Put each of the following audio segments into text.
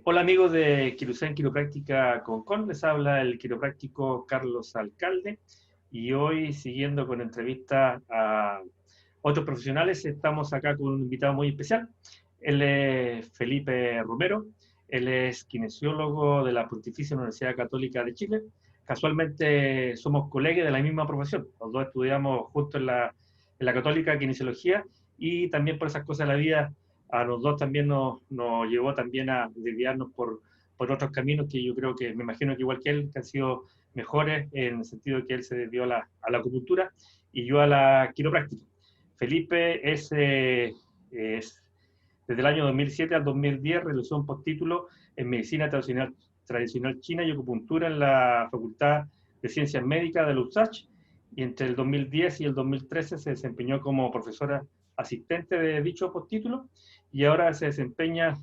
Hola amigos de Quirusen Quiropráctica Concon, les habla el quiropráctico Carlos Alcalde y hoy siguiendo con entrevistas a otros profesionales estamos acá con un invitado muy especial. Él es Felipe Romero, él es kinesiólogo de la Pontificia Universidad Católica de Chile. Casualmente somos colegas de la misma profesión, los dos estudiamos juntos en la Católica Kinesiología y también por esas cosas de la vida a los dos también nos llevó también a desviarnos por otros caminos que yo creo que, me imagino que igual que él, que han sido mejores en el sentido de que él se desvió a la acupuntura y yo a la quiropráctica. Felipe desde el año 2007 al 2010 realizó un postítulo en medicina tradicional china y acupuntura en la Facultad de Ciencias Médicas de la USACH y entre el 2010 y el 2013 se desempeñó como profesora asistente de dicho postítulo y ahora se desempeña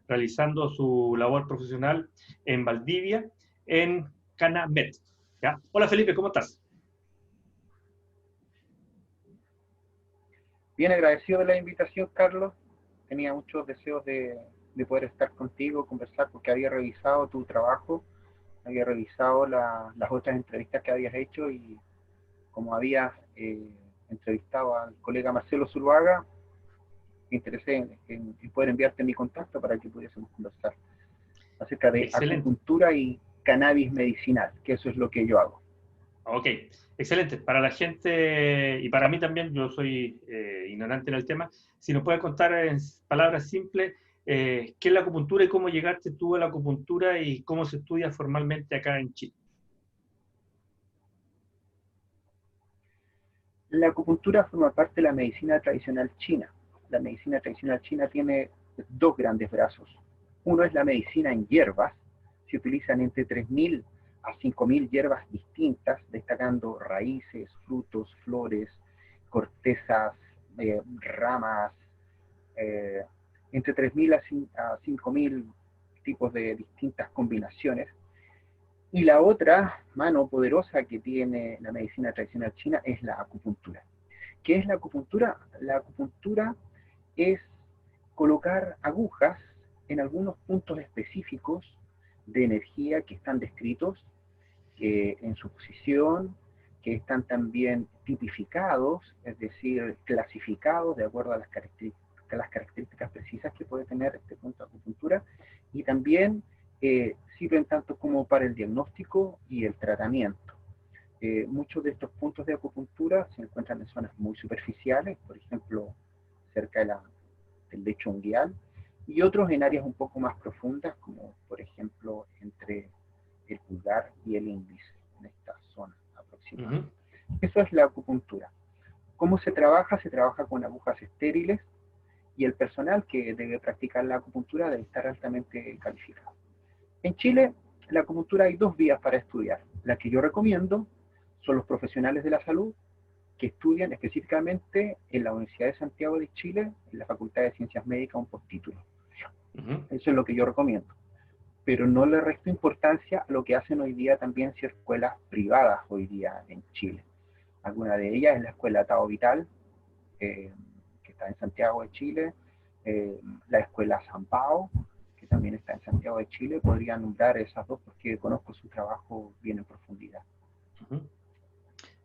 realizando su labor profesional en Valdivia, en Canamet. ¿Ya? Hola Felipe, ¿cómo estás? Bien agradecido de la invitación, Carlos. Tenía muchos deseos de poder estar contigo, conversar, porque había revisado tu trabajo, había revisado las otras entrevistas que habías hecho y como habías entrevistado al colega Marcelo Zuluaga, me interesé en poder enviarte mi contacto para que pudiésemos conversar acerca de Excelente. acupuntura y cannabis medicinal, que eso es lo que yo hago. Ok, excelente. Para la gente y para mí también, yo soy ignorante en el tema, si nos puedes contar en palabras simples qué es la acupuntura y cómo llegaste tú a la acupuntura y cómo se estudia formalmente acá en Chile. La acupuntura forma parte de la medicina tradicional china. La medicina tradicional china tiene dos grandes brazos. Uno es la medicina en hierbas. Se utilizan entre 3.000 a 5.000 hierbas distintas, destacando raíces, frutos, flores, cortezas, ramas, eh, entre 3.000 a 5.000 tipos de distintas combinaciones. Y la otra mano poderosa que tiene la medicina tradicional china es la acupuntura. ¿Qué es la acupuntura? La acupuntura es colocar agujas en algunos puntos específicos de energía que están descritos en su posición, que están también tipificados, es decir, clasificados de acuerdo a las características precisas que puede tener este punto de acupuntura, y también sirven tanto como para el diagnóstico y el tratamiento. Muchos de estos puntos de acupuntura se encuentran en zonas muy superficiales, por ejemplo, cerca del lecho unguial, y otros en áreas un poco más profundas, como por ejemplo entre el pulgar y el índice, en esta zona Uh -huh. aproximadamente. Eso es la acupuntura. ¿Cómo se trabaja? Se trabaja con agujas estériles y el personal que debe practicar la acupuntura debe estar altamente calificado. En Chile, la acupuntura hay dos vías para estudiar. La que yo recomiendo son los profesionales de la salud que estudian específicamente en la Universidad de Santiago de Chile, en la Facultad de Ciencias Médicas, un postítulo. Uh -huh. Eso es lo que yo recomiendo. Pero no le resto importancia a lo que hacen hoy día también ciertas escuelas privadas hoy día en Chile. Alguna de ellas es la Escuela Tao Vital, que está en Santiago de Chile, la Escuela San Pao, que también está en Santiago de Chile. Podría nombrar esas dos porque conozco su trabajo bien en profundidad. Uh -huh.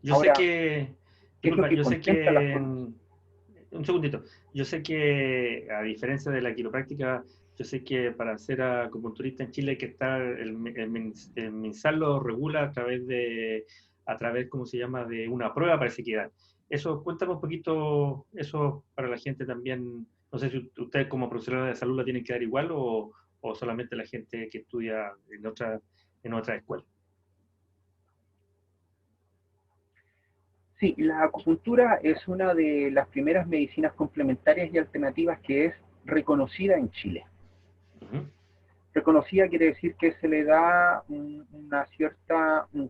Yo sé Ahora, que, ¿qué es lo disculpa, que yo sé contempla la que, formación? un segundito, yo sé que a diferencia de la quiropráctica, yo sé que para ser acupunturista en Chile hay que estar, el MinSal lo regula a través, ¿cómo se llama?, de una prueba, parece que da. Eso, cuéntame un poquito, eso para la gente también, no sé si ustedes como profesionales de salud la tienen que dar igual o solamente la gente que estudia en otra escuela. Sí, la acupuntura es una de las primeras medicinas complementarias y alternativas que es reconocida en Chile. Uh -huh. Reconocida quiere decir que se le da un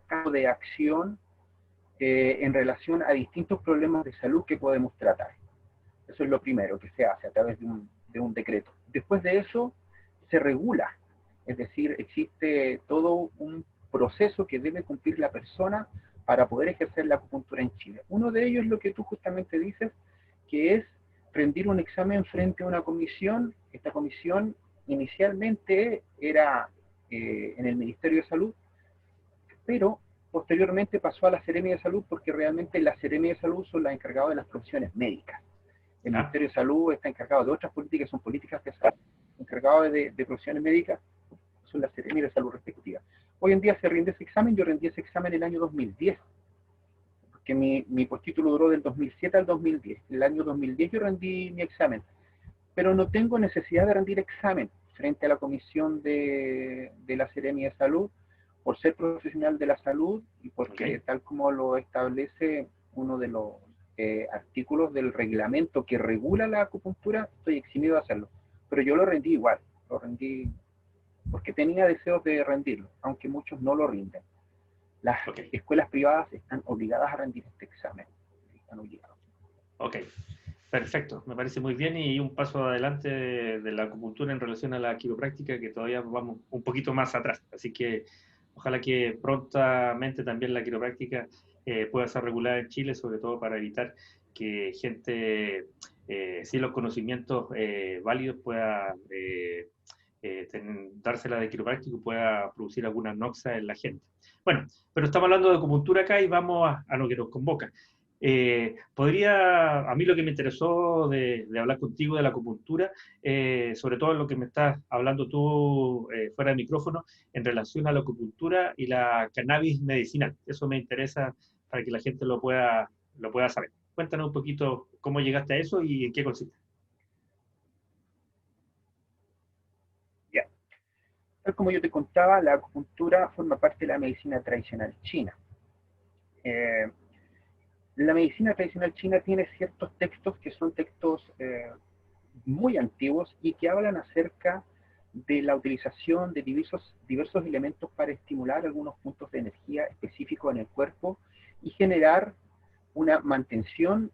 campo de acción en relación a distintos problemas de salud que podemos tratar. Eso es lo primero que se hace a través de un decreto. Después de eso, se regula. Es decir, existe todo un proceso que debe cumplir la persona para poder ejercer la acupuntura en Chile. Uno de ellos es lo que tú justamente dices, que es rendir un examen frente a una comisión. Esta comisión Inicialmente era en el Ministerio de Salud, pero posteriormente pasó a la Seremia de Salud porque realmente la Seremia de Salud son las encargadas de las profesiones médicas. El ¿Ya? Ministerio de Salud está encargado de otras políticas, son políticas de salud. Encargado de profesiones médicas son las Seremias de Salud respectivas. Hoy en día se rinde ese examen, yo rendí ese examen en el año 2010, porque mi postítulo duró del 2007 al 2010. En el año 2010 yo rendí mi examen, pero no tengo necesidad de rendir examen frente a la Comisión de la Seremia de Salud, por ser profesional de la salud y porque Ok. tal como lo establece uno de los artículos del reglamento que regula la acupuntura, estoy eximido de hacerlo. Pero yo lo rendí igual, lo rendí porque tenía deseos de rendirlo, aunque muchos no lo rinden. Las Ok. escuelas privadas están obligadas a rendir este examen, están obligados. Ok. Perfecto, me parece muy bien y un paso adelante de la acupuntura en relación a la quiropráctica que todavía vamos un poquito más atrás. Así que ojalá que prontamente también la quiropráctica pueda ser regulada en Chile, sobre todo para evitar que gente sin los conocimientos válidos pueda dársela de quiropráctico y pueda producir alguna noxa en la gente. Bueno, pero estamos hablando de acupuntura acá y vamos a lo que nos convoca. A mí lo que me interesó de hablar contigo de la acupuntura, sobre todo lo que me estás hablando tú fuera de micrófono, en relación a la acupuntura y la cannabis medicinal. Eso me interesa para que la gente lo pueda saber. Cuéntanos un poquito cómo llegaste a eso y en qué consiste. Ya. Tal como yo te contaba, la acupuntura forma parte de la medicina tradicional china. Eh, la medicina tradicional china tiene ciertos textos que son textos muy antiguos y que hablan acerca de la utilización de diversos elementos para estimular algunos puntos de energía específicos en el cuerpo y generar una mantención,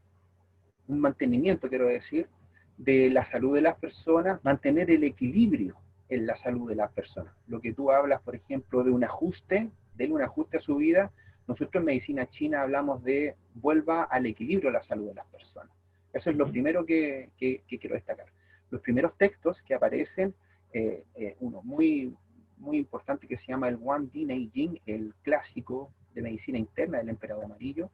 un mantenimiento, quiero decir, de la salud de las personas, mantener el equilibrio en la salud de las personas. Lo que tú hablas, por ejemplo, de un ajuste, denle un ajuste a su vida, nosotros en medicina china hablamos de vuelva al equilibrio la salud de las personas. Eso es lo primero que quiero destacar. Los primeros textos que aparecen, uno muy importante que se llama el Wan Di Neijing, el clásico de medicina interna del emperador amarillo,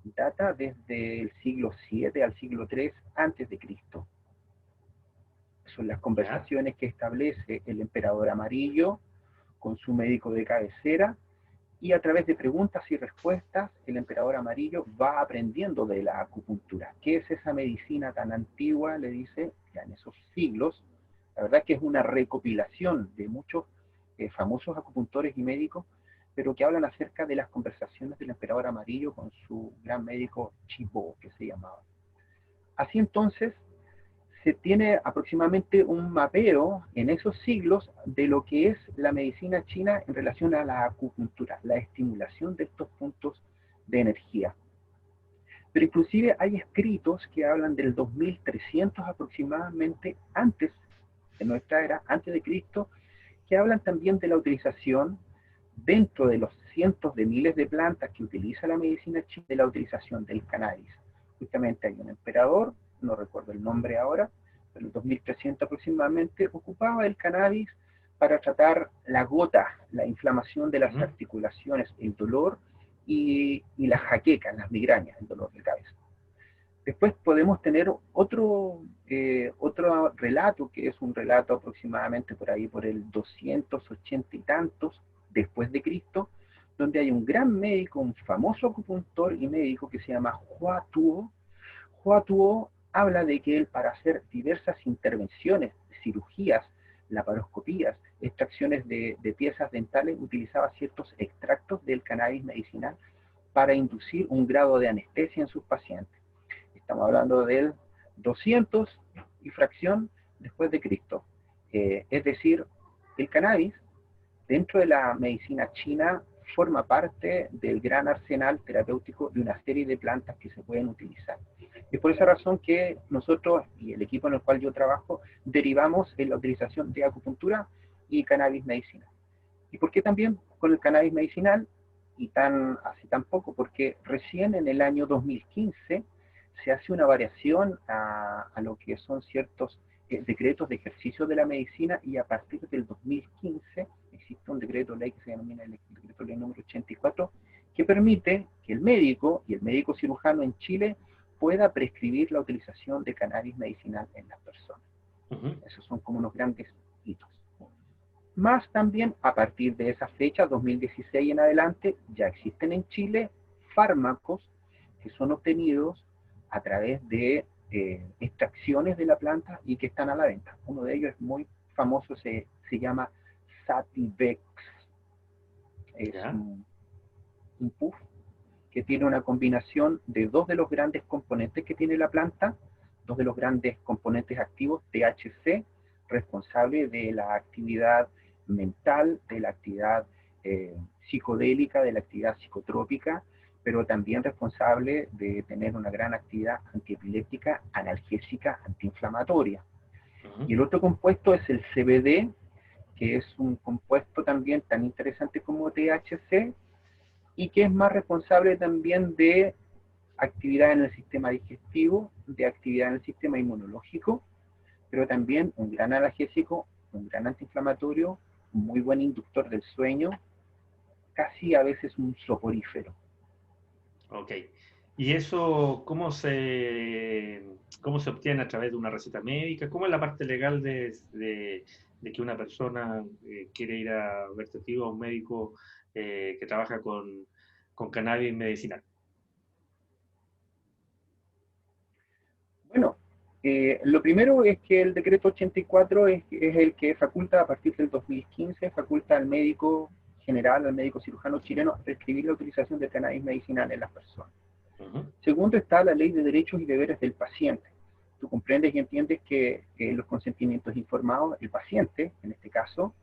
data desde el siglo VII al siglo III antes de Cristo. Son las ¿Ya? conversaciones que establece el emperador amarillo con su médico de cabecera y a través de preguntas y respuestas el emperador amarillo va aprendiendo de la acupuntura. ¿Qué es esa medicina tan antigua? Le dice, ya en esos siglos. La verdad que es una recopilación de muchos famosos acupuntores y médicos, pero que hablan acerca de las conversaciones del emperador amarillo con su gran médico Chibo, que se llamaba. Así entonces, se tiene aproximadamente un mapeo en esos siglos de lo que es la medicina china en relación a la acupuntura, la estimulación de estos puntos de energía. Pero inclusive hay escritos que hablan del 2300 aproximadamente antes de nuestra era, antes de Cristo, que hablan también de la utilización dentro de los cientos de miles de plantas que utiliza la medicina china, de la utilización del cannabis. Justamente hay un emperador, no recuerdo el nombre ahora, pero en 2300 aproximadamente, ocupaba el cannabis para tratar la gota, la inflamación de las articulaciones, el dolor y las jaquecas, las migrañas, el dolor de cabeza. Después podemos tener otro relato, que es un relato aproximadamente por ahí, por el 280 y tantos después de Cristo, donde hay un gran médico, un famoso acupuntor y médico que se llama Hua Tuo. Hua Tuo habla de que él para hacer diversas intervenciones, cirugías, laparoscopías, extracciones de piezas dentales, utilizaba ciertos extractos del cannabis medicinal para inducir un grado de anestesia en sus pacientes. Estamos hablando del 200 y fracción después de Cristo. Es decir, el cannabis, dentro de la medicina china, forma parte del gran arsenal terapéutico de una serie de plantas que se pueden utilizar. Es por esa razón que nosotros y el equipo en el cual yo trabajo derivamos en la utilización de acupuntura y cannabis medicinal. ¿Y por qué también con el cannabis medicinal? Y así tampoco, porque recién en el año 2015 se hace una variación a lo que son ciertos decretos de ejercicio de la medicina, y a partir del 2015 existe un decreto ley que se denomina el decreto ley número 84, que permite que el médico y el médico cirujano en Chile pueda prescribir la utilización de cannabis medicinal en las personas. Esos son como unos grandes hitos. Más también, a partir de esa fecha, 2016 en adelante, ya existen en Chile fármacos que son obtenidos a través de extracciones de la planta y que están a la venta. Uno de ellos es muy famoso, se llama Sativex. Es un puff que tiene una combinación de dos de los grandes componentes que tiene la planta, dos de los grandes componentes activos, THC, responsable de la actividad mental, de la actividad psicodélica, de la actividad psicotrópica, pero también responsable de tener una gran actividad antiepiléptica, analgésica, antiinflamatoria. Y el otro compuesto es el CBD, que es un compuesto también tan interesante como THC, y que es más responsable también de actividad en el sistema digestivo, de actividad en el sistema inmunológico, pero también un gran analgésico, un gran antiinflamatorio, un muy buen inductor del sueño, casi a veces un soporífero. Ok. ¿Y eso cómo se obtiene a través de una receta médica? ¿Cómo es la parte legal de que una persona quiere ir a verte a ti o a un médico que trabaja con cannabis medicinal? Bueno, lo primero es que el decreto 84 es el que faculta a partir del 2015, faculta al médico general, al médico cirujano chileno, a prescribir la utilización del cannabis medicinal en las personas. Segundo está la ley de derechos y deberes del paciente. Tú comprendes y entiendes que los consentimientos informados, el paciente, en este caso,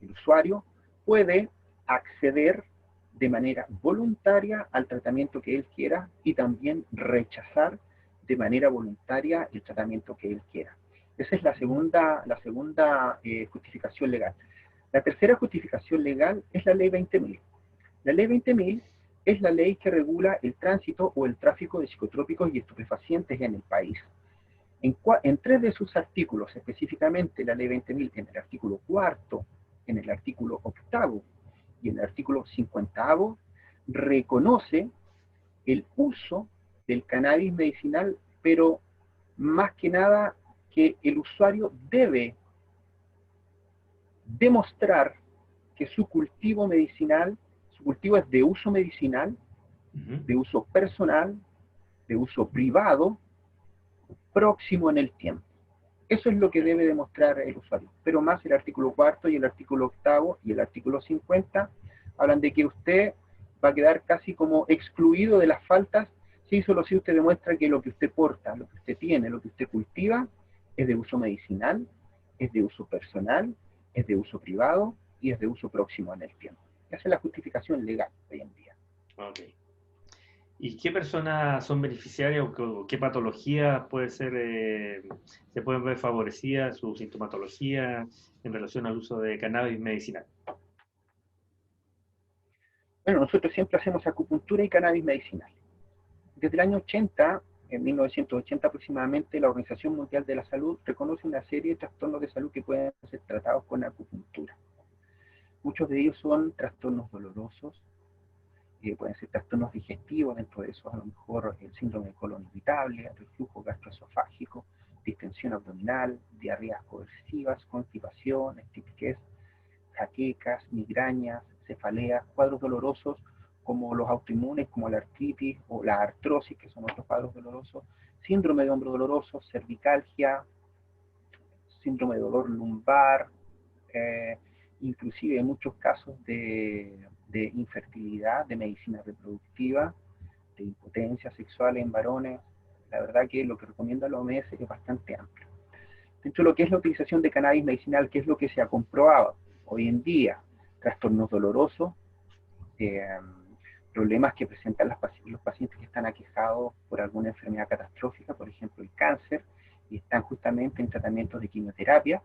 el usuario, puede acceder de manera voluntaria al tratamiento que él quiera y también rechazar de manera voluntaria el tratamiento que él quiera. Esa es la segunda justificación legal. La tercera justificación legal es la ley 20.000. La ley 20.000 es la ley que regula el tránsito o el tráfico de psicotrópicos y estupefacientes en el país. En tres de sus artículos, específicamente la ley 20.000, en el artículo 4, en el artículo 8 y en el artículo 50, reconoce el uso del cannabis medicinal, pero más que nada que el usuario debe demostrar que su cultivo medicinal, su cultivo es de uso medicinal, de uso personal, de uso privado, próximo en el tiempo. Eso es lo que debe demostrar el usuario. Pero más el artículo 4 y el artículo 8 y el artículo 50 hablan de que usted va a quedar casi como excluido de las faltas si solo si usted demuestra que lo que usted porta, lo que usted tiene, lo que usted cultiva, es de uso medicinal, es de uso personal, es de uso privado y es de uso próximo en el tiempo. Esa es la justificación legal hoy en día. Ok. ¿Y qué personas son beneficiarias o qué patologías se pueden ver favorecidas su sintomatología en relación al uso de cannabis medicinal? Bueno, nosotros siempre hacemos acupuntura y cannabis medicinal. Desde el año 80, en 1980 aproximadamente, la Organización Mundial de la Salud reconoce una serie de trastornos de salud que pueden ser tratados con acupuntura. Muchos de ellos son trastornos dolorosos, pueden ser trastornos digestivos, dentro de esos a lo mejor el síndrome de colon irritable, reflujo gastroesofágico, distensión abdominal, diarreas coercivas, constipación, estitiquez, jaquecas, migrañas, cefaleas, cuadros dolorosos como los autoinmunes, como la artritis o la artrosis, que son otros cuadros dolorosos, síndrome de hombro doloroso, cervicalgia, síndrome de dolor lumbar, inclusive en muchos casos de infertilidad, de medicina reproductiva, de impotencia sexual en varones. La verdad que lo que recomienda la OMS es bastante amplio. Dentro de lo que es la utilización de cannabis medicinal, ¿qué es lo que se ha comprobado hoy en día? Trastornos dolorosos, problemas que presentan los pacientes que están aquejados por alguna enfermedad catastrófica, por ejemplo el cáncer, y están justamente en tratamientos de quimioterapia.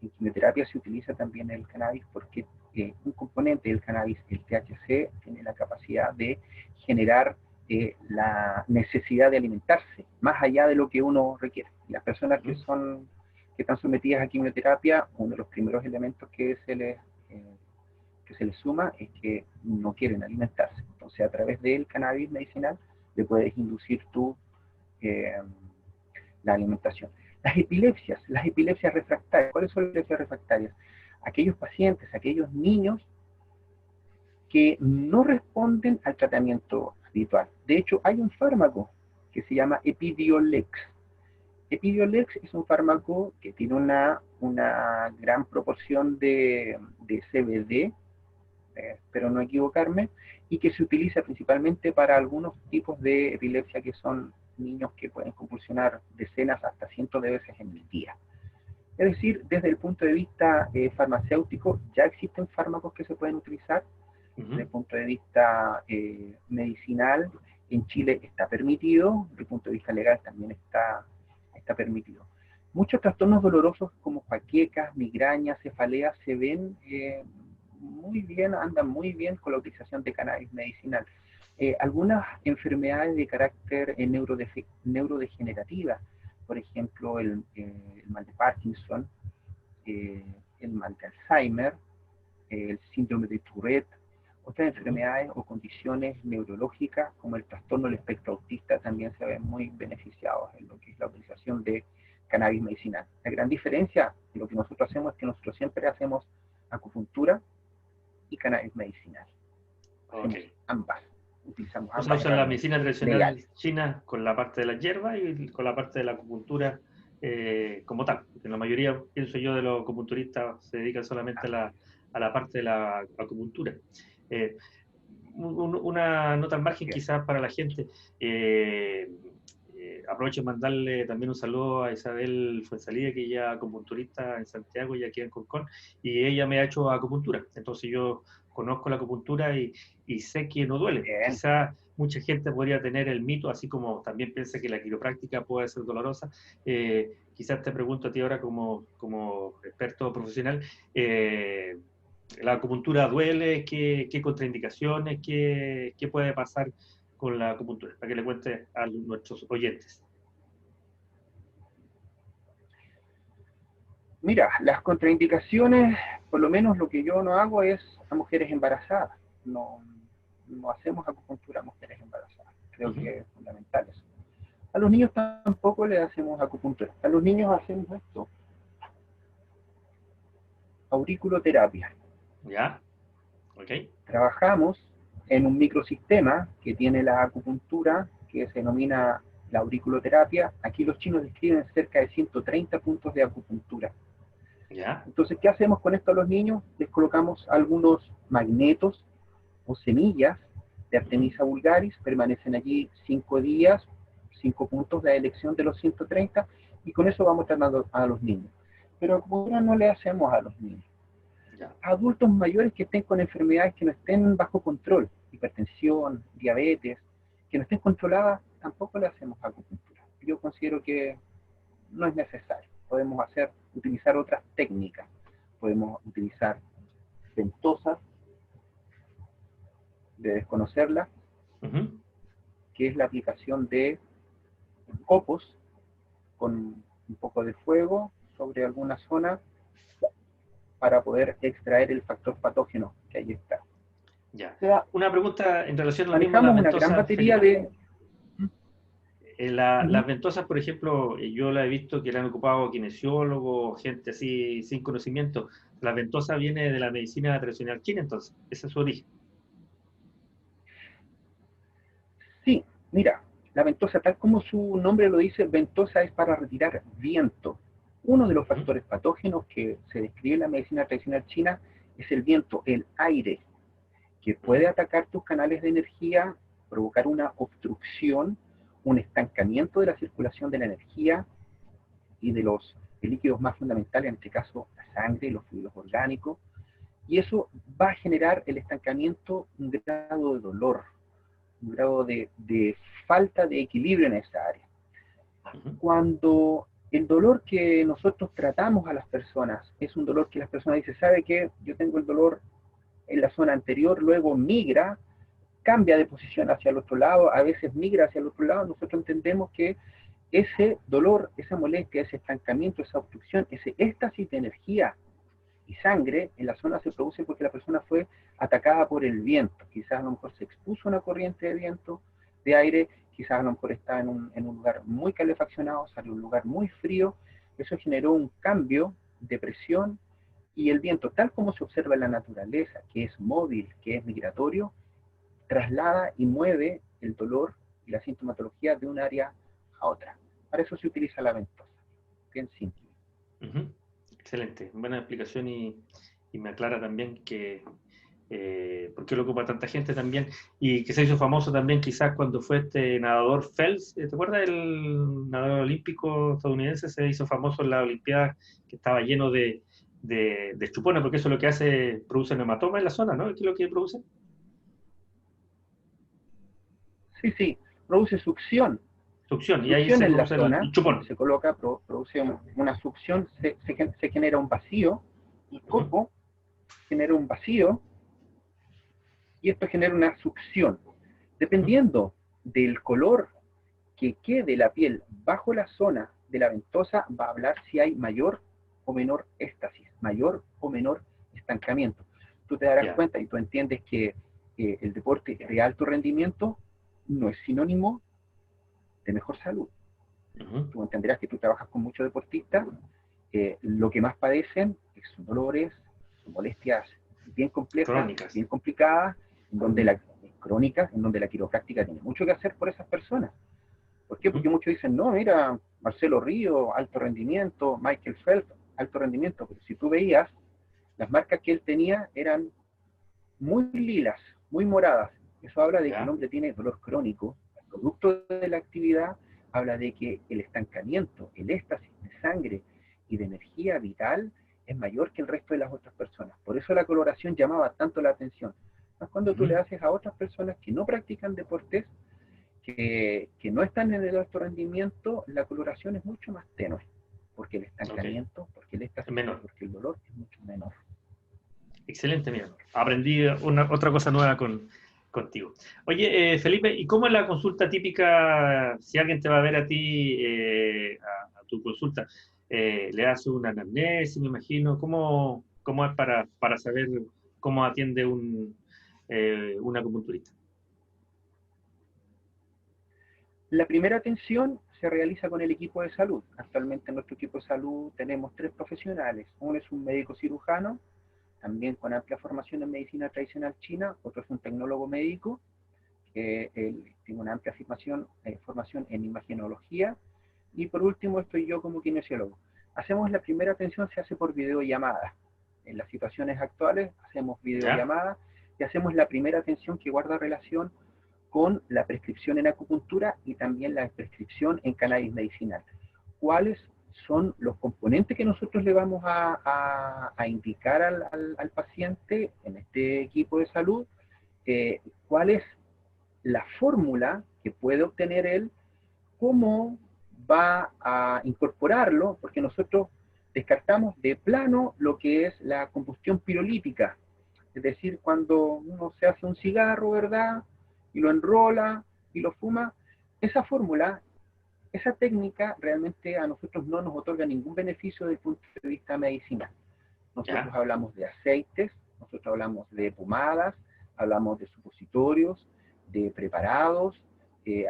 En quimioterapia se utiliza también el cannabis porque un componente del cannabis, el THC, tiene la capacidad de generar la necesidad de alimentarse, más allá de lo que uno requiere. Las personas que que están sometidas a quimioterapia, uno de los primeros elementos que se les suma es que no quieren alimentarse. Entonces, a través del cannabis medicinal, le puedes inducir la alimentación. Las epilepsias refractarias. ¿Cuáles son las epilepsias refractarias? Aquellos pacientes, aquellos niños que no responden al tratamiento habitual. De hecho, hay un fármaco que se llama Epidiolex. Epidiolex es un fármaco que tiene una gran proporción de CBD, espero no equivocarme, y que se utiliza principalmente para algunos tipos de epilepsia que son niños que pueden convulsionar decenas hasta cientos de veces en el día. Es decir, desde el punto de vista farmacéutico, ya existen fármacos que se pueden utilizar. Desde el punto de vista medicinal, en Chile está permitido, desde el punto de vista legal también está permitido. Muchos trastornos dolorosos como jaquecas, migrañas, cefaleas se ven muy bien, andan muy bien con la utilización de cannabis medicinal. Algunas enfermedades de carácter neurodegenerativa, por ejemplo, el mal de Parkinson, el mal de Alzheimer, el síndrome de Tourette, otras enfermedades o condiciones neurológicas como el trastorno del espectro autista también se ven muy beneficiados en lo que es la utilización de cannabis medicinal. La gran diferencia de lo que nosotros hacemos es que nosotros siempre hacemos acupuntura y cannabis medicinal. Okay. Ambas. Utilizamos ambas. Nosotros usamos la medicina tradicional legales. china con la parte de las hierbas y con la parte de la acupuntura como tal. Porque la mayoría, pienso yo, de los acupunturistas se dedican solamente a la parte de la acupuntura. Una nota al margen quizás para la gente. Aprovecho de mandarle también un saludo a Isabel Fuenzalía, que ella es acupunturista en Santiago y aquí en Concón, y ella me ha hecho acupuntura. Entonces yo conozco la acupuntura y sé que no duele. Quizás mucha gente podría tener el mito, así como también piensa que la quiropráctica puede ser dolorosa. Quizás te pregunto a ti ahora como experto profesional, ¿la acupuntura duele? ¿Qué contraindicaciones? ¿Qué puede pasar con la acupuntura? Para que le cuente a nuestros oyentes. Mira, las contraindicaciones, por lo menos lo que yo no hago es a mujeres embarazadas. No hacemos acupuntura a mujeres embarazadas. Creo que es fundamental eso. A los niños tampoco le hacemos acupuntura. A los niños hacemos esto. Auriculoterapia. ¿Ya? Ok. Trabajamos en un microsistema que tiene la acupuntura, que se denomina la auriculoterapia. Aquí los chinos describen cerca de 130 puntos de acupuntura. ¿Ya? Entonces, ¿qué hacemos con esto a los niños? Les colocamos algunos magnetos o semillas de Artemisa vulgaris, permanecen allí 5 días, 5 puntos de elección de los 130, y con eso vamos tratando a los niños. Pero acupuntura no le hacemos a los niños. A adultos mayores que estén con enfermedades que no estén bajo control, hipertensión, diabetes, que no estén controladas, tampoco le hacemos acupuntura. Yo considero que no es necesario. Podemos utilizar otras técnicas. Podemos utilizar ventosas, de desconocerlas, que es la aplicación de copos con un poco de fuego sobre alguna zona para poder extraer el factor patógeno que ahí está. Ya. O sea, una pregunta en relación a lo mismo. Manejamos una gran batería de... Las ventosas, por ejemplo, yo la he visto que la han ocupado kinesiólogos, gente así sin conocimiento. La ventosa viene de la medicina tradicional china, entonces, ese es su origen. Sí, mira, la ventosa, tal como su nombre lo dice, ventosa es para retirar viento. Uno de los factores patógenos que se describe en la medicina tradicional china es el viento, el aire, que puede atacar tus canales de energía, provocar una obstrucción, un estancamiento de la circulación de la energía y de los líquidos más fundamentales, en este caso la sangre, los fluidos orgánicos, y eso va a generar el estancamiento, un grado de dolor, un grado de falta de equilibrio en esa área. Cuando el dolor que nosotros tratamos a las personas es un dolor que las personas dicen, ¿sabe qué? Yo tengo el dolor en la zona anterior, luego migra, cambia de posición hacia el otro lado, a veces migra hacia el otro lado, nosotros entendemos que ese dolor, esa molestia, ese estancamiento, esa obstrucción, ese éxtasis de energía y sangre en la zona se produce porque la persona fue atacada por el viento. Quizás a lo mejor se expuso a una corriente de viento, de aire, quizás a lo mejor está en un lugar muy calefaccionado, salió a un lugar muy frío, eso generó un cambio de presión y el viento, tal como se observa en la naturaleza, que es móvil, que es migratorio, traslada y mueve el dolor y la sintomatología de un área a otra. Para eso se utiliza la ventosa. Bien simple. Excelente, buena explicación y me aclara también que por qué lo ocupa tanta gente también y que se hizo famoso también quizás cuando fue este nadador Phelps, ¿te acuerdas? El nadador olímpico estadounidense se hizo famoso en la Olimpiada que estaba lleno de chupones, porque eso es lo que hace, produce hematoma en la zona, ¿no? ¿Qué es lo que produce? Sí, sí, produce succión. Succión, y ahí Succión se en la produce el zona donde chupón. se coloca, produce una succión, se genera un vacío, el copo genera un vacío y esto genera una succión. Dependiendo del color que quede la piel bajo la zona de la ventosa, va a hablar si hay mayor o menor éxtasis, mayor o menor estancamiento. Tú te darás cuenta y tú entiendes que el deporte de alto rendimiento no es sinónimo de mejor salud. Tú entenderás que tú trabajas con muchos deportistas, lo que más padecen son dolores, son molestias bien complejas, Crónicas. bien complicadas, crónicas, en donde la quiropráctica tiene mucho que hacer por esas personas. ¿Por qué? Porque muchos dicen, no, mira, Marcelo Río, alto rendimiento, Michael Phelps, alto rendimiento, pero si tú veías, las marcas que él tenía eran muy lilas, muy moradas. Eso habla de que el hombre tiene dolor crónico, producto de la actividad, habla de que el estancamiento, el éxtasis de sangre y de energía vital es mayor que el resto de las otras personas. Por eso la coloración llamaba tanto la atención. Más cuando tú le haces a otras personas que no practican deportes, que no están en el alto rendimiento, la coloración es mucho más tenue, porque el estancamiento, porque el éxtasis, porque el dolor es mucho menor. Excelente, mira. Aprendí otra cosa nueva contigo. Oye, Felipe, ¿y cómo es la consulta típica? Si alguien te va a ver a ti, a tu consulta, le hace una anamnesis, me imagino. ¿Cómo es para saber cómo atiende un acupunturista? La primera atención se realiza con el equipo de salud. Actualmente en nuestro equipo de salud tenemos 3 profesionales. Uno es un médico cirujano, también con amplia formación en medicina tradicional china. Otro es un tecnólogo médico, que tiene una amplia formación en imagenología. Y por último estoy yo como kinesiólogo. Hacemos la primera atención, se hace por videollamada. En las situaciones actuales hacemos videollamada y hacemos la primera atención que guarda relación con la prescripción en acupuntura y también la prescripción en cannabis medicinal. ¿Cuáles son los componentes que nosotros le vamos a indicar al paciente en este equipo de salud? ¿Cuál es la fórmula que puede obtener él? ¿Cómo va a incorporarlo? Porque nosotros descartamos de plano lo que es la combustión pirolítica. Es decir, cuando uno se hace un cigarro, ¿verdad? Y lo enrola y lo fuma, esa fórmula, esa técnica realmente a nosotros no nos otorga ningún beneficio desde el punto de vista medicinal. Nosotros hablamos de aceites, nosotros hablamos de pomadas, hablamos de supositorios, de preparados,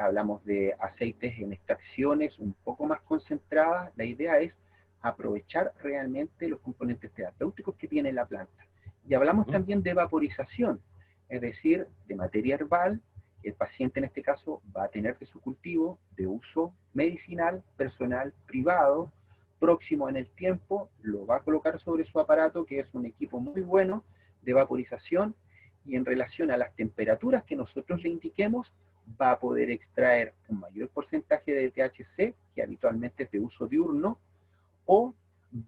hablamos de aceites en extracciones un poco más concentradas. La idea es aprovechar realmente los componentes terapéuticos que tiene la planta. Y hablamos también de vaporización, es decir, de materia herbal. El paciente en este caso va a tener de su cultivo de uso medicinal, personal, privado, próximo en el tiempo, lo va a colocar sobre su aparato, que es un equipo muy bueno de vaporización, y en relación a las temperaturas que nosotros le indiquemos, va a poder extraer un mayor porcentaje de THC, que habitualmente es de uso diurno, o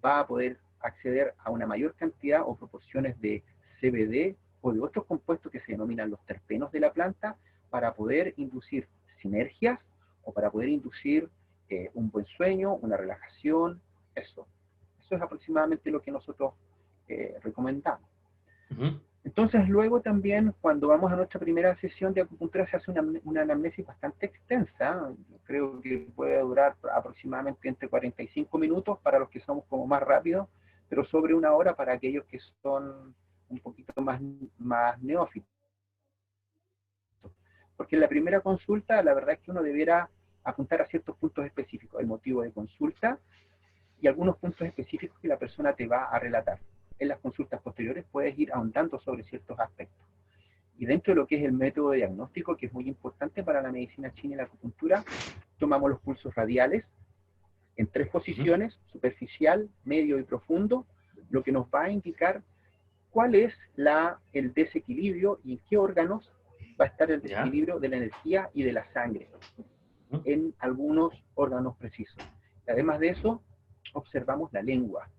va a poder acceder a una mayor cantidad o proporciones de CBD o de otros compuestos que se denominan los terpenos de la planta para poder inducir sinergias o para poder inducir un buen sueño, una relajación, eso. Eso es aproximadamente lo que nosotros recomendamos. Entonces luego también cuando vamos a nuestra primera sesión de acupuntura se hace una anamnesis bastante extensa, creo que puede durar aproximadamente entre 45 minutos para los que somos como más rápidos, pero sobre una hora para aquellos que son un poquito más neófitos. Porque en la primera consulta la verdad es que uno debiera apuntar a ciertos puntos específicos, el motivo de consulta y algunos puntos específicos que la persona te va a relatar. En las consultas posteriores puedes ir ahondando sobre ciertos aspectos. Y dentro de lo que es el método de diagnóstico, que es muy importante para la medicina china y la acupuntura, tomamos los pulsos radiales en 3 posiciones, superficial, medio y profundo, lo que nos va a indicar cuál es el desequilibrio y en qué órganos va a estar el desequilibrio de la energía y de la sangre en algunos órganos precisos. Y además de eso, observamos la lengua.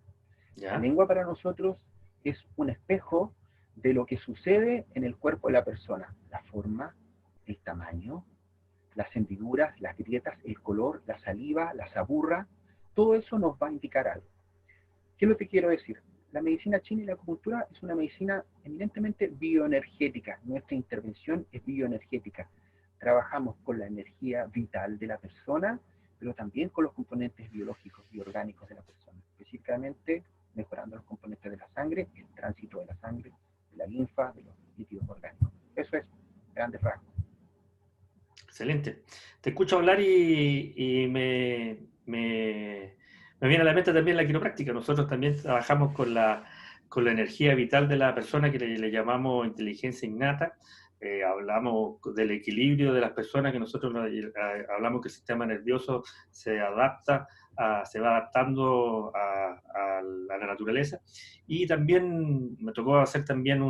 La lengua para nosotros es un espejo de lo que sucede en el cuerpo de la persona. La forma, el tamaño, las hendiduras, las grietas, el color, la saliva, la saburra, todo eso nos va a indicar algo. ¿Qué es lo que quiero decir? La medicina china y la acupuntura es una medicina eminentemente bioenergética. Nuestra intervención es bioenergética. Trabajamos con la energía vital de la persona, pero también con los componentes biológicos y orgánicos de la persona. Específicamente mejorando los componentes de la sangre, el tránsito de la sangre, de la linfa, de los líquidos orgánicos. Eso es grandes rasgos. Excelente. Te escucho hablar y me viene a la mente también la quiropráctica. Nosotros también trabajamos con la energía vital de la persona que le llamamos inteligencia innata. Hablamos del equilibrio de las personas, que nosotros hablamos que el sistema nervioso se adapta, se va adaptando a la naturaleza. Y también me tocó hacer también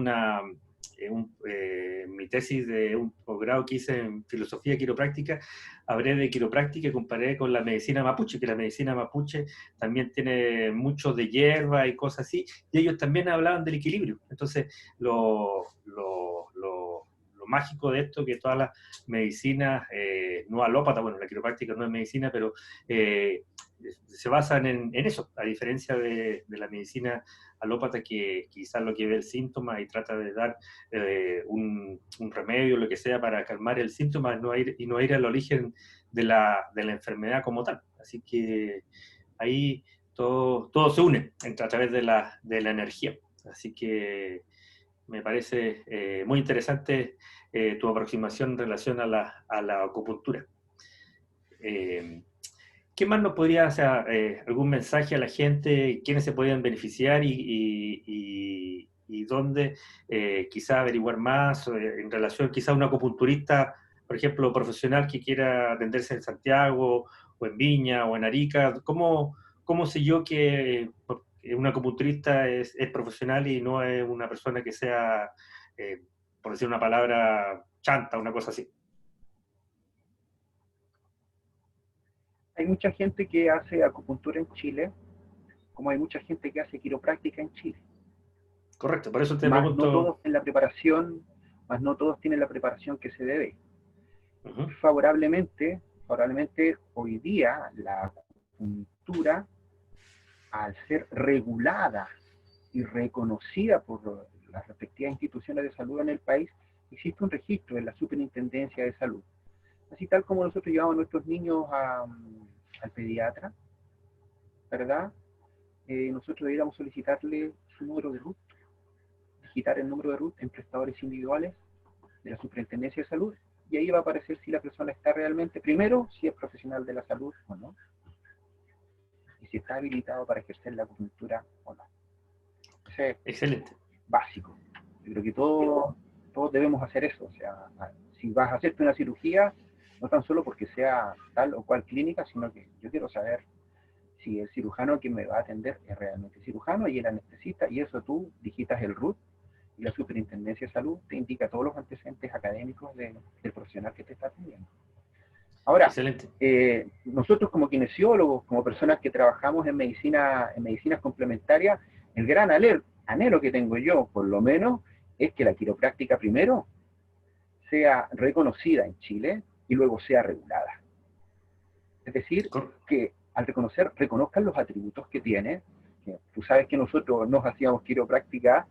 mi tesis de un posgrado que hice en filosofía quiropráctica, hablé de quiropráctica y comparé con la medicina mapuche, que la medicina mapuche también tiene mucho de hierba y cosas así, y ellos también hablaban del equilibrio. Entonces, lo mágico de esto, que todas las medicinas no alópatas, bueno, la quiropráctica no es medicina, pero se basan en eso, a diferencia de la medicina alópata, que quizás lo que ve el síntoma y trata de dar un remedio, lo que sea, para calmar el síntoma y no ir al origen de la enfermedad como tal. Así que ahí todo se une a través de la energía. Así que me parece muy interesante tu aproximación en relación a la acupuntura. ¿Qué más nos podría hacer? ¿Algún mensaje a la gente? ¿Quiénes se podrían beneficiar y dónde quizá averiguar más en relación quizá a un acupunturista, por ejemplo, profesional que quiera atenderse en Santiago o en Viña o en Arica? ¿Cómo sé yo que un acupunturista es profesional y no es una persona que sea, por decir una palabra, chanta, una cosa así? Hay mucha gente que hace acupuntura en Chile, como hay mucha gente que hace quiropráctica en Chile. Correcto, por eso te Más no pregunto. todos en la preparación, más no todos tienen la preparación que se debe. Uh-huh. Favorablemente hoy día la acupuntura, al ser regulada y reconocida por las respectivas instituciones de salud en el país, existe un registro en la Superintendencia de Salud. Así tal como nosotros llevamos a nuestros niños al pediatra, ¿verdad? Nosotros deberíamos solicitarle su número de RUT, digitar el número de RUT en prestadores individuales de la Superintendencia de Salud, y ahí va a aparecer si la persona está realmente, primero, si es profesional de la salud o no, y si está habilitado para ejercer la acupuntura o no. Ese es Excelente. básico. Yo creo que todos debemos hacer eso. O sea, si vas a hacerte una cirugía, no tan solo porque sea tal o cual clínica, sino que yo quiero saber si el cirujano que me va a atender es realmente cirujano y el anestesista, y eso tú digitas el RUT y la Superintendencia de Salud te indica todos los antecedentes académicos del profesional que te está atendiendo. Ahora, Excelente. Nosotros como kinesiólogos, como personas que trabajamos en medicinas complementarias, el gran anhelo que tengo yo, por lo menos, es que la quiropráctica primero sea reconocida en Chile y luego sea regulada. Es decir, que al reconozcan los atributos que tiene. Tú sabes que nosotros nos hacíamos quiropráctica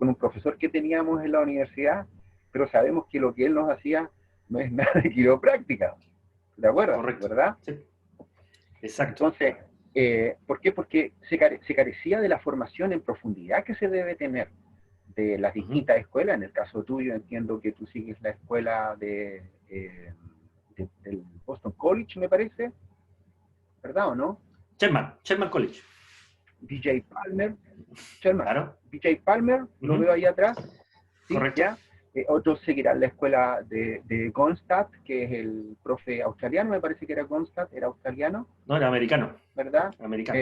con un profesor que teníamos en la universidad, pero sabemos que lo que él nos hacía no es nada de quiropráctica. ¿De acuerdo? Correcto. ¿Verdad? Sí. Exacto. Entonces, ¿por qué? Porque se carecía de la formación en profundidad que se debe tener de las distintas escuelas. En el caso tuyo, entiendo que tú sigues la escuela del Boston College, me parece, ¿verdad o no? Sherman College. DJ Palmer, Sherman, Claro. DJ Palmer, lo veo ahí atrás, ¿sí? Correcto. ¿Ya? Otros seguirán la escuela de Gonstadt, que es el profe australiano, me parece que era Gonstadt, era australiano. No, era americano. ¿Verdad? Americano.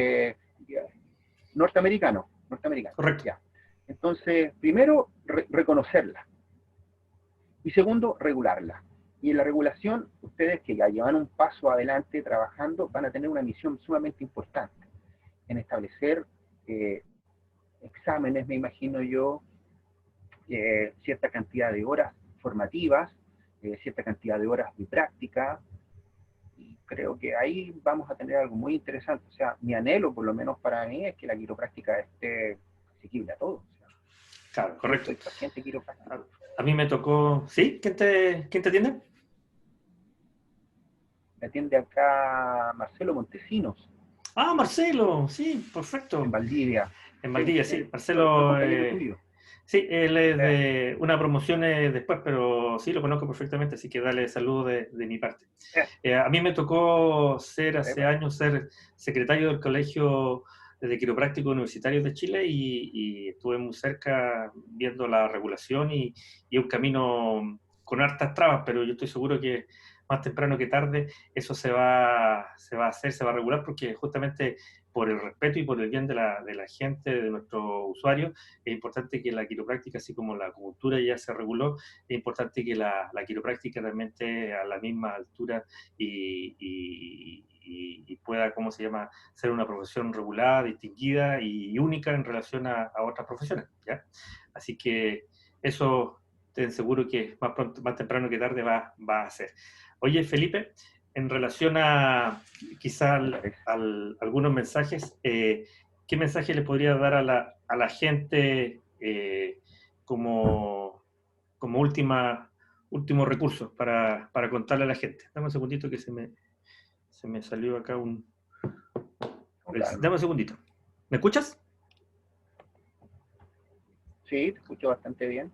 Norteamericano. Correcto. Ya. Entonces, primero, reconocerla. Y segundo, regularla. Y en la regulación, ustedes que ya llevan un paso adelante trabajando, van a tener una misión sumamente importante en establecer exámenes, me imagino yo, cierta cantidad de horas formativas, cierta cantidad de horas de práctica, y creo que ahí vamos a tener algo muy interesante. O sea, mi anhelo, por lo menos para mí, es que la quiropráctica esté asequible a todos. O sea, claro, correcto. Soy paciente quiropráctico. A mí me tocó... ¿Sí? ¿Quién te atiende? Me atiende acá Marcelo Montesinos. Ah, Marcelo, sí, perfecto. En Valdivia. En Valdivia, sí. Sí. Marcelo... compañero tuyo. Sí, él es de una promoción después, pero sí lo conozco perfectamente, así que dale saludos de mi parte. A mí me tocó hace años ser secretario del Colegio de Quiroprácticos Universitarios de Chile y estuve muy cerca viendo la regulación y un camino con hartas trabas, pero yo estoy seguro que más temprano que tarde eso se va a hacer, se va a regular, porque justamente por el respeto y por el bien de la gente, de nuestros usuarios, es importante que la quiropráctica, así como la acupuntura ya se reguló, es importante que la quiropráctica también esté a la misma altura y pueda, ¿cómo se llama?, ser una profesión regulada, distinguida y única en relación a otras profesiones, ¿ya? Así que eso, ten seguro que más temprano que tarde va a ser. Oye, Felipe, en relación a quizá algunos mensajes, ¿qué mensaje le podría dar a la gente como último recurso para contarle a la gente? Dame un segundito que se me salió acá un... Dame un segundito. ¿Me escuchas? Sí, te escucho bastante bien.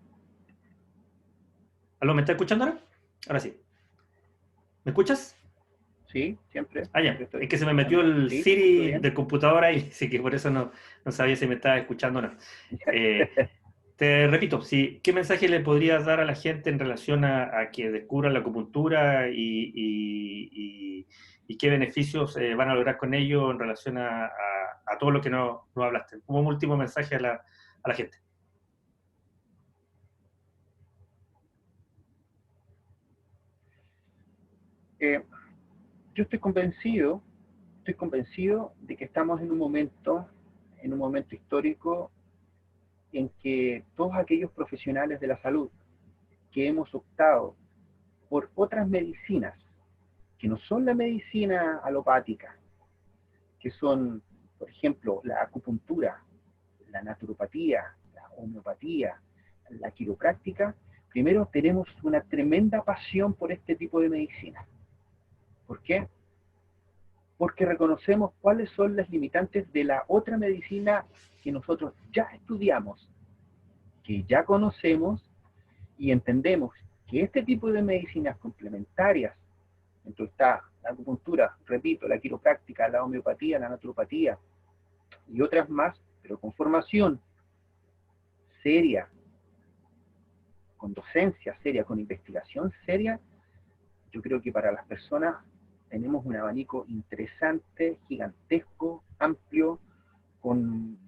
¿Aló, me está escuchando ahora? Ahora sí. ¿Me escuchas? Sí, siempre. Ah, ya. Siempre Es que se me metió el sí, Siri del computador ahí, así que por eso no sabía si me estaba escuchando o no. Te repito, ¿qué mensaje le podrías dar a la gente en relación a que descubran la acupuntura y qué beneficios van a lograr con ello en relación a todo lo que no hablaste? Como último mensaje a la gente. Yo estoy convencido de que estamos en un momento histórico en que todos aquellos profesionales de la salud que hemos optado por otras medicinas, que no son la medicina alopática, que son, por ejemplo, la acupuntura, la naturopatía, la homeopatía, la quiropráctica, primero tenemos una tremenda pasión por este tipo de medicina. ¿Por qué? Porque reconocemos cuáles son las limitantes de la otra medicina que nosotros ya estudiamos, que ya conocemos y entendemos que este tipo de medicinas complementarias, entonces está la acupuntura, repito, la quiropráctica, la homeopatía, la naturopatía y otras más, pero con formación seria, con docencia seria, con investigación seria, yo creo que para las personas tenemos un abanico interesante, gigantesco, amplio, con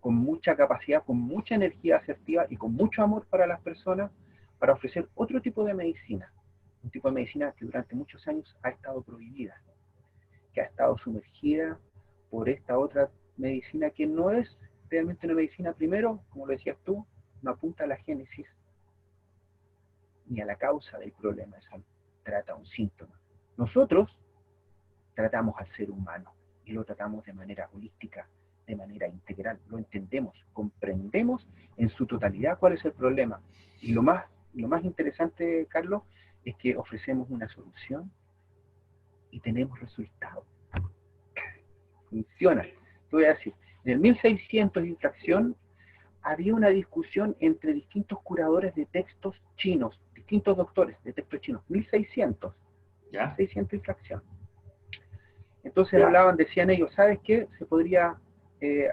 mucha capacidad, con mucha energía asertiva y con mucho amor para las personas, para ofrecer otro tipo de medicina, un tipo de medicina que durante muchos años ha estado prohibida, que ha estado sumergida por esta otra medicina que no es realmente una medicina, primero, como lo decías tú, no apunta a la génesis ni a la causa del problema de salud, trata un síntoma. Nosotros tratamos al ser humano y lo tratamos de manera holística, de manera integral, lo entendemos, comprendemos en su totalidad cuál es el problema. Y lo más interesante, Carlos, es que ofrecemos una solución y tenemos resultados. Funciona. Te voy a decir, en el 1600 de infracción había una discusión entre distintos curadores de textos chinos, distintos doctores de textos chinos, 1600, ¿Ya? 1600 infracción. Entonces hablaban, decían ellos, ¿sabes qué? Se podría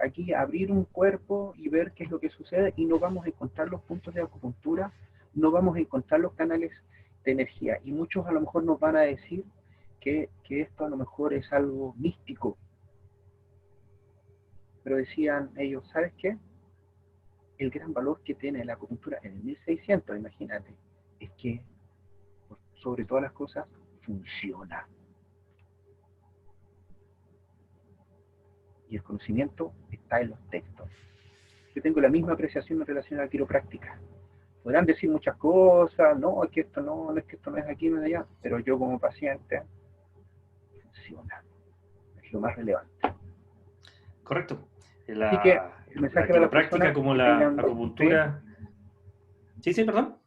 aquí abrir un cuerpo y ver qué es lo que sucede y no vamos a encontrar los puntos de acupuntura, no vamos a encontrar los canales de energía. Y muchos a lo mejor nos van a decir que esto a lo mejor es algo místico. Pero decían ellos, ¿sabes qué? El gran valor que tiene la acupuntura en el 1600, imagínate, es que sobre todas las cosas funciona. Y el conocimiento está en los textos. Yo tengo la misma apreciación en relación a la quiropráctica. Podrán decir muchas cosas, no, es que esto no es que esto no es aquí, no es allá, pero yo como paciente, funciona. Es lo más relevante. Correcto. Así que el mensaje La para las quiropráctica personas como que la tengan acupuntura... fe, Sí, perdón.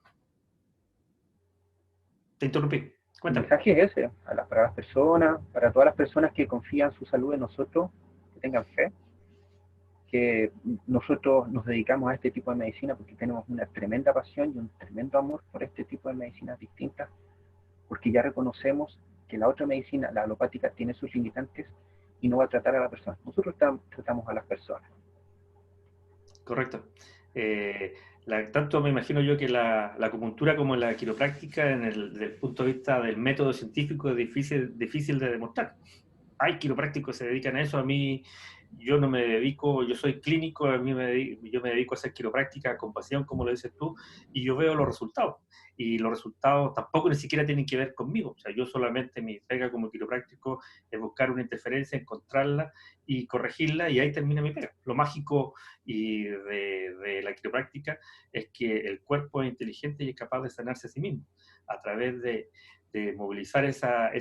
Te interrumpí. el Cuéntame. mensaje es ese, para las personas, para todas las personas que confían su salud en nosotros, que tengan fe, que nosotros nos dedicamos a este tipo de medicina porque tenemos una tremenda pasión y un tremendo amor por este tipo de medicinas distintas, porque ya reconocemos que la otra medicina, la alopática, tiene sus limitantes y no va a tratar a la persona. Nosotros tratamos a las personas. Correcto. Tanto me imagino yo que la acupuntura como la quiropráctica, desde el punto de vista del método científico, es difícil de demostrar. Hay quiroprácticos que se dedican a eso. A mí, yo no me dedico, yo soy clínico, yo me dedico a hacer quiropráctica con pasión, como lo dices tú, y yo veo los resultados. Y los resultados tampoco ni siquiera tienen que ver conmigo. O sea, yo solamente mi pega como quiropráctico es buscar una interferencia, encontrarla y corregirla, y ahí termina mi pega. Lo mágico de la quiropráctica es que el cuerpo es inteligente y es capaz de sanarse a sí mismo a través de movilizar esa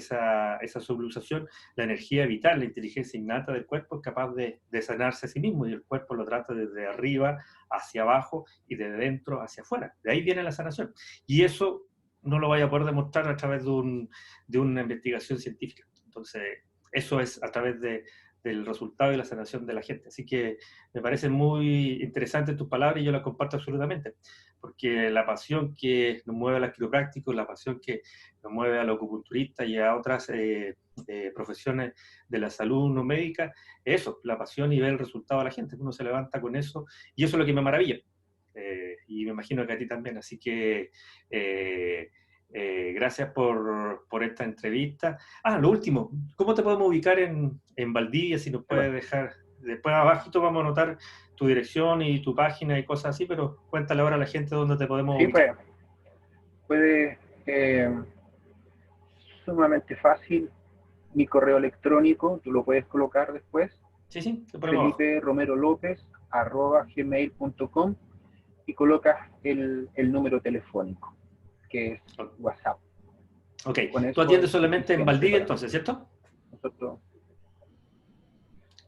subluxación. La energía vital, la inteligencia innata del cuerpo es capaz de sanarse a sí mismo, y el cuerpo lo trata desde arriba hacia abajo y de dentro hacia afuera. De ahí viene la sanación. Y eso no lo vaya a poder demostrar a través de una investigación científica. Entonces, eso es a través del resultado y la sanación de la gente. Así que me parecen muy interesantes tus palabras y yo las comparto absolutamente, porque la pasión que nos mueve a los quiroprácticos, la pasión que nos mueve a los acupunturistas y a otras profesiones de la salud no médica, es eso, la pasión y ver el resultado de la gente. Uno se levanta con eso y eso es lo que me maravilla. Y me imagino que a ti también. Así que gracias por esta entrevista. Lo último, ¿cómo te podemos ubicar en Valdivia? Si nos puedes dejar, después abajito vamos a anotar tu dirección y tu página y cosas así, pero cuéntale ahora a la gente dónde te podemos ubicar. Sí, puede sumamente fácil. Mi correo electrónico, tú lo puedes colocar después, Sí, lo ponemos abajo. feliperomerolopez@gmail.com, y colocas el número telefónico, que es WhatsApp. Ok, Con tú eso atiendes es solamente en Valdivia para entonces, ¿cierto? nosotros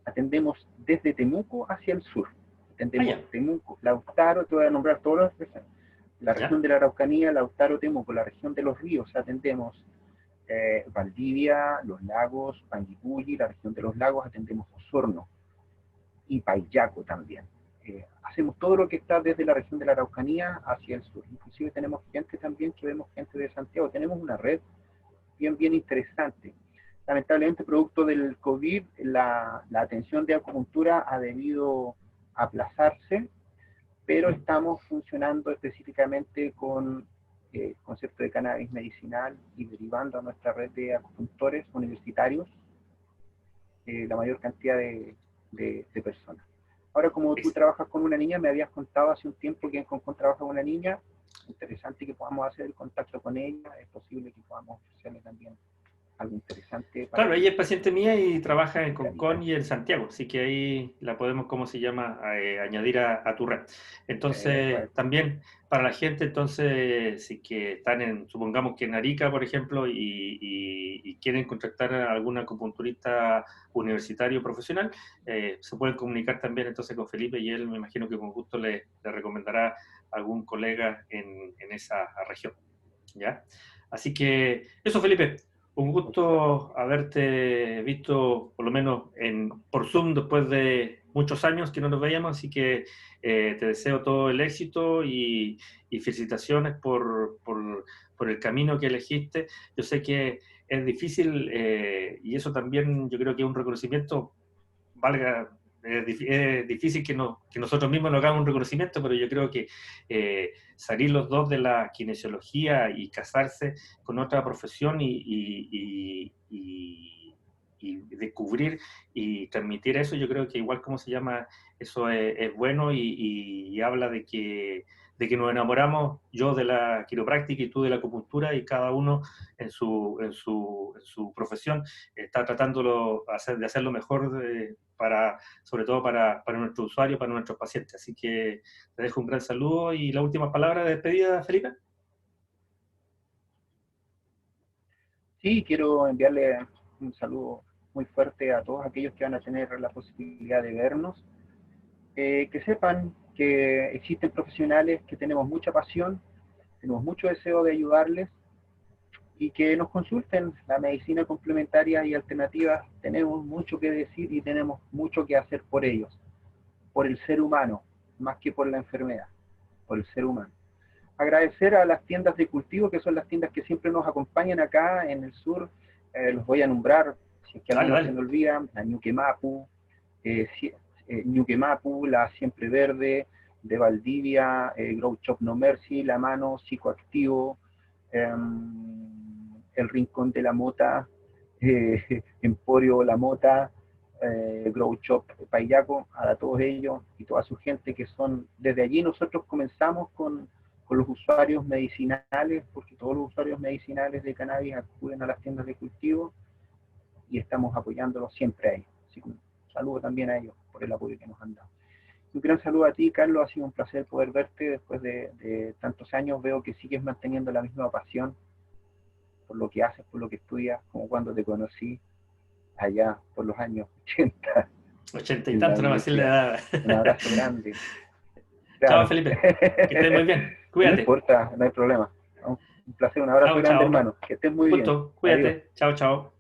atendemos desde Temuco hacia el sur. Atendemos Temuco, Lautaro, te voy a nombrar todas las regiones. La región de la Araucanía, Lautaro, Temuco, la región de los ríos, atendemos Valdivia, Los Lagos, Panguipulli, la región de los lagos, atendemos Osorno y Payaco también. Hacemos todo lo que está desde la región de la Araucanía hacia el sur. Inclusive tenemos gente también que vemos gente de Santiago. Tenemos una red bien interesante. Lamentablemente, producto del COVID, la atención de acupuntura ha debido aplazarse, pero estamos funcionando específicamente con concepto de cannabis medicinal y derivando a nuestra red de acupuntores universitarios la mayor cantidad de personas. Ahora, como tú trabajas con una niña, me habías contado hace un tiempo que en Concón trabaja con una niña, interesante que podamos hacer el contacto con ella, es posible que podamos ofrecerle también algo interesante para Claro, ti. ella es paciente mía y trabaja en Claridad. Concon y en Santiago, así que ahí la podemos, ¿cómo se llama?, añadir a tu red. Entonces, Bueno, también para la gente, entonces, si que están en, supongamos que en Arica, por ejemplo, y quieren contactar a algún acupunturista universitario profesional, se pueden comunicar también entonces con Felipe y él me imagino que con gusto le recomendará a algún colega en esa región, ¿ya? Así que eso, Felipe. Un muchas gracias. gusto haberte visto, por lo menos por Zoom, después de muchos años que no nos veíamos, así que te deseo todo el éxito y felicitaciones por el camino que elegiste. Yo sé que es difícil y eso también yo creo que es un reconocimiento, valga, es difícil que nosotros mismos nos hagamos un reconocimiento, pero yo creo que salir los dos de la kinesiología y casarse con otra profesión y descubrir y transmitir eso, yo creo que igual como se llama, eso es bueno y habla de que nos enamoramos, yo de la quiropráctica y tú de la acupuntura, y cada uno en su profesión está tratándolo de hacerlo mejor sobre todo para nuestros usuarios, para nuestros pacientes. Así que te dejo un gran saludo y la última palabra de despedida, Felipe. Sí, quiero enviarle un saludo muy fuerte a todos aquellos que van a tener la posibilidad de vernos. Que sepan que existen profesionales que tenemos mucha pasión, tenemos mucho deseo de ayudarles y que nos consulten. La medicina complementaria y alternativa tenemos mucho que decir y tenemos mucho que hacer por ellos, por el ser humano, más que por la enfermedad, por el ser humano. Agradecer a las tiendas de cultivo, que son las tiendas que siempre nos acompañan acá en el sur. Los voy a nombrar, si es que Dale, alguno se me dale. olvida: la Ñuquemapu, Ñuquemapu, la Siempre Verde, de Valdivia, Grow Shop No Mercy, La Mano, Psicoactivo, El Rincón de la Mota, Emporio La Mota, Grow Shop Payaco, a todos ellos y toda su gente que son, desde allí nosotros comenzamos con los usuarios medicinales, porque todos los usuarios medicinales de cannabis acuden a las tiendas de cultivo y estamos apoyándolos siempre a ellos. Así que un saludo también a ellos por el apoyo que nos han dado. Un gran saludo a ti, Carlos, ha sido un placer poder verte después de tantos años. Veo que sigues manteniendo la misma pasión por lo que haces, por lo que estudias, como cuando te conocí allá por los años 80 80 y en la tanto, no va a decir la universidad. edad. Un abrazo grande. Chao, Claro. Felipe. Que estés muy bien. No Cuídate. importa, no hay problema. Un placer, un abrazo Chao, grande, chao. hermano. Que estés muy bien. Gusto. Adiós. Cuídate. Chao, chao.